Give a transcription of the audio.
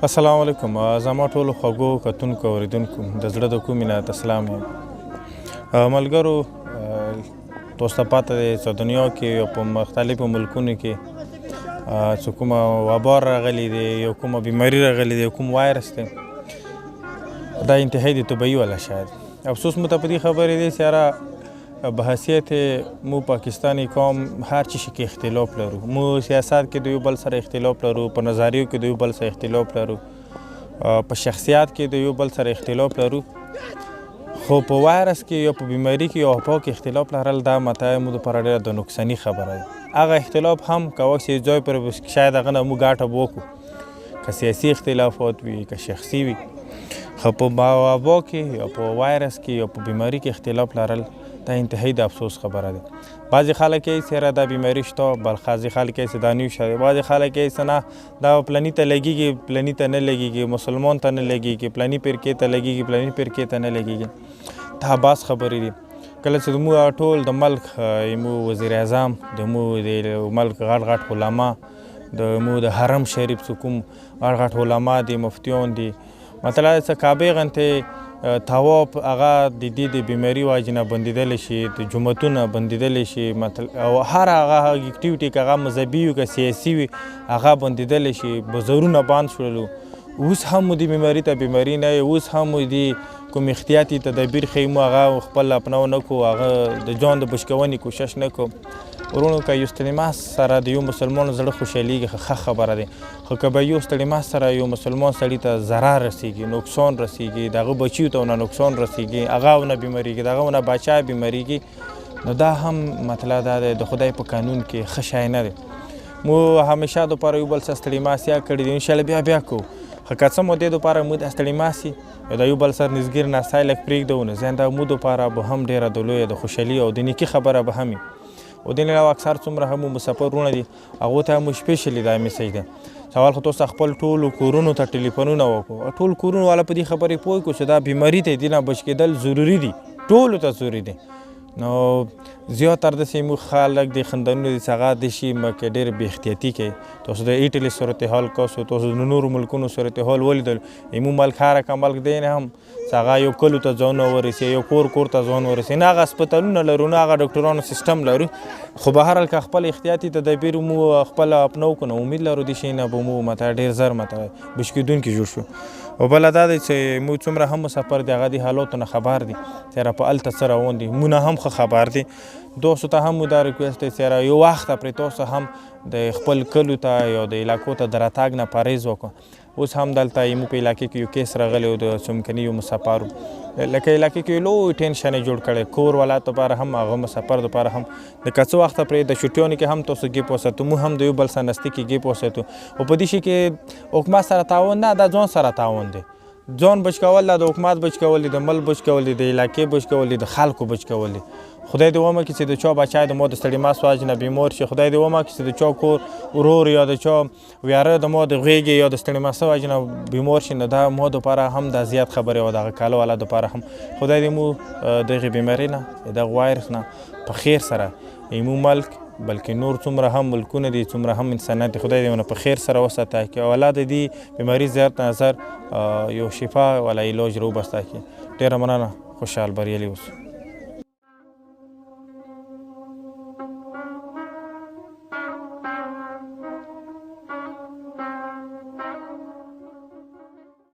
السلام علیکم. زما ټولو خوږو کتونکو اورېدونکو د زړه د کومې نه تسلام یم. ملګرو، تاسو ته پته دی چې دنیا کې په مختلفو ملکونو کې چې کومه وبا راغلی دی، یو کومه بیماري راغلی دی، کوم وایرس دی، دا انتهایی د طبیعي والا شاید. افسوس مو ته په دې خبرې دی چې یاره بحثیت مو پاکستانی قوم هر چی شي کې اختلاف لرو، مو سیاست کې د یو بل سره اختلاف لرو، په نظریو کې د یو بل سره اختلاف لرو، په شخصیت کې د یو بل سره اختلاف لرو، خو په وایرس کې یا په بیماري کې یا په کې اختلاف لرل دا متای مو دپاره ډېره د نقصاني خبره ده. هغه اختلاف هم که وکړي ځای پر شاید هغه نه موږ ګټه وکړو، که سیاسي اختلافات وي که شخصي وي، خو په وبا کې یا په وایرس کې یا په بیماري کې اختلاف لرل دا انتهایی د افسوس خبره ده. بعضې خلک یې چې دا بیماري شته، بعضې خلک یې چې دا نوشه دی، بعضې خلک یې چې نه دا پلني ته لګېږي، پلني ته نه لګېږي، مسلمان ته نه لګېږي، پلني فرقې ته لګېږي، پلني فرقې ته نه لګېږي. دا بس خبرې دي. کله چې زموږ ټول د ملک زموږ وزیر اعظم، زموږ د ملک غټ غټ علما، زموږ د حرم شریف چې کوم غټ غټ علما دي، مفتیان دي، مطلب چې کعبې غوندې طواف هغه د دې د بیماري وجې نه بندېدلی شي، د جوماتونه بندېدلی شي، او هر هغه اکټیویټي که هغه مذهبي وي که سیاسي وي هغه بندېدلی شي، بازارونه بند شولو. اوس هم مو دې بیماري ته بیماري نه وي، اوس هم مو دې کوم احتیاطي تدابیر ښیي مو هغه خپل اپنو نه کړو، هغه د ځان د بچکونې کوشش نه کړو. ورونو که یو ستړي سره د یو مسلمان زړه خوشحالېږي ښه خبره دی، خو که به یو ستړي سره یو مسلمان سړي ته ضرر رسېږي، نقصان رسېږي، د هغه بچیو ته ونه نقصان رسېږي، هغه ونه بیمارېږي، د هغه ونه بچه بیمارېږي، نو دا هم مطلب دا دی د خدای په قانون کې ښه شی نه دی. مو همیشه دپاره یو بل څه ستړي ماسیا کړي دي، انشاءالله بیا کوو، خو که څه مودې دپاره موږ د ستړي ماسي یا د یو بل سره نږدې ناستی لږ پرېږدو، نو ځان دا مو دپاره به هم ډېره د لویه د خوشحالي او د نیکي خبره به هم وي. او دې نه علاوه اکثر څومره هم مو مسافر وروڼه دي هغو ته مو سپیشلي دا میسج دی چې اول خو تاسو خپل ټولو کورونو ته ټلیفونونه وکړو، ټول کورونو والا په دې خبرې پوه کړو چې دا بیماري ته دې نه بچ کېدل ضروري دي، ټولو ته ضروري دی. نو زیاتره داسې موږ خلک د خندانونه دي چې هغه د شي مکې ډېر بې احتیاطي کوي. تاسو د ایټلي صورتحال کاسو، تاسو د نورو ملکونو صورتحال ولیدل، زموږ ملک هر که ملک دی نه هم چې هغه یو کلو ته ځانونه ورسوي، یو کور ته ځان ورسوي، نه هغه هسپتالونه لرو، نه هغه ډاکټرانو سیسټم لرو، خو بهرحال که خپل احتیاطي تدابیر مو خپل اپنو کړو، نو امید لرو دې شي نه به مو ډېر زر بچ کېدونکي جوړ شو. او بله دا دی چې موږ څومره هم مسافر دي هغه د حالاتو نه خبر دي چې یاره په هلته څه روان دي، مونږ نه هم ښه خبر دي. تاسو ته هم مو دا ریکویسټ دی چې یاره یو وخته پرې تاسو هم د خپل کلو ته یا د علاقو ته د راتګ نه پرهیز وکړو. اوس هم دلته زموږ په علاقې کې یو کیس راغلی و د څمکني یو مسافر، لکه علاقې کې یو لوی ټینشن یې جوړ کړی، کور والا دپاره هم هغه مسافر دپاره هم د که څه وخته پرې د چټیانو کې هم تاسو ګیپ وساتو، موږ هم د یو بل سره نستي کې ګیپ وساتو. او په دې شي کې حکومت سره تعاون نه، دا ځان سره تعاون دی. ځان بچ کول دا د حکومت بچ کول دي، د ملک بچ کول دي، د علاقې بچ کول دي، د خلکو بچ کول دي. خدای دې ومه کړي چې د چا بچی د ما د ستړي مست وجې نه بیمار شي، خدای دې ومه کړي چې د چا کور ورور یا د چا ویاره د ما د غېږې یا د ستړي مسته وجې نه بیمار شي، نو دا ما دپاره هم دا زیات خبرې وه، دغه کاله والا دپاره هم خدای دې مو دغې بیمارۍ نه، دغه وایرس نه په خیر سره زموږ ملک بلکې نور څومره هم ملکونه دي، څومره هم انسانیت دي، خدای دې ونه په خیر سره وساته کړي او الله د دې بیماري زیات نظر یو شفا والا علاج را وبسته کړي. ډېره مننه، خوشحال بریالي اوسئ.